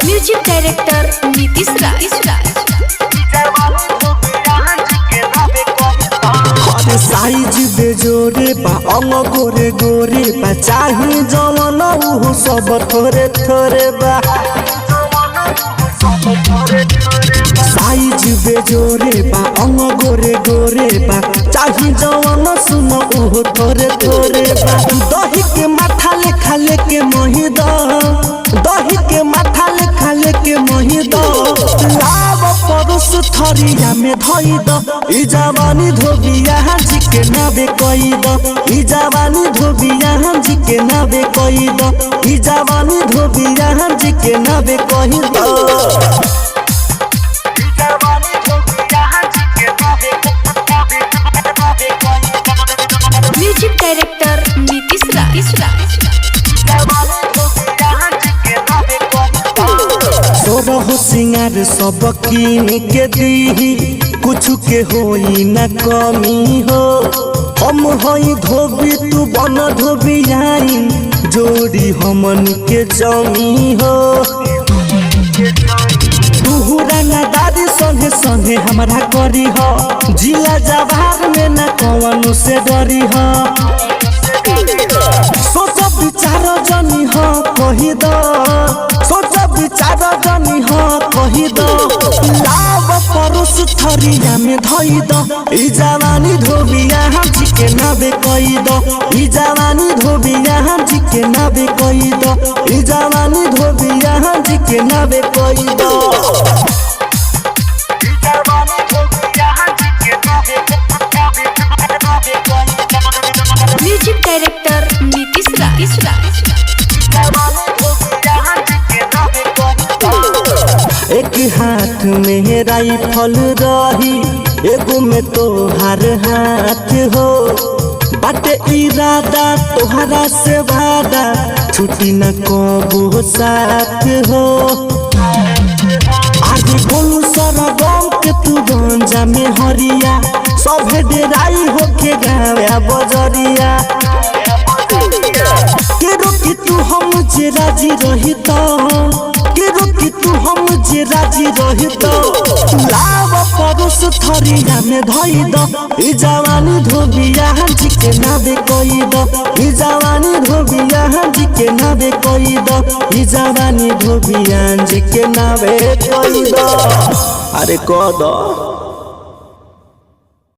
Music director Nitish राज। Size बेजोरे बा अंग गोरे गोरे बा चाही जवन उहो सब थोरे थोरे बा। साइज बेजोरे बा अंग गोरे गोरे बा चाही जवन सुन उहो थोरे थोरे बा। दही के माथा लेखा लेके मोहि द, दही के माथा लेखा लेके मोहि द, लाव परोस थरिया में धई द। ई जवानी धोबिया जी के नावे कई द, ई जवानी धोबिया जी के नावे कई द, ई जवानी धोबिया जी के नावे कई द। म्यूजिक डायरेक्टर नीतीश राज। सोरह सिंगार सब कीन के दीही कुछ के होई न कमी हो। हम हई धोबी तू बन धोबी आइन जोड़ी हमन के जमी हो। दादी संगे संगे हमारा करी हो, जिला जवार में न कौन से डरी हो। सोच विचार जनी हो कही दो, सोच विचार जनी हो कही दो, लाव परोस थरिया में धई दो। ई जवानी धोबिया जी के नावे कई दो, ई जवानी धोबिया जी के नावे कई दो, ई जवानी धोबिया जी के नावे कई दो। म्यूजिक डायरेक्टर नीतीश राज। एक हाथ में राइफल रही एगो में तोहार हाथ हो। बाटे इरादा तोहरा से वादा छुट्टी न कबो साथ हो। आगे बोलू सारा गाँव के तू गंजा में हरिया सभे डेराई होके गाँव बजरिया। के रोकी तू हम जे राजी रही तो, के रोकी तू हम जे राजी रही तो, लाव परोस थरिया में धई दो। ई जवानी धोबिया जी के नावे कई दो, ई जवानी धोबिया जी के नावे कई दो, ई जवानी धोबिया जी के नावे कई दो। अरे कह दो।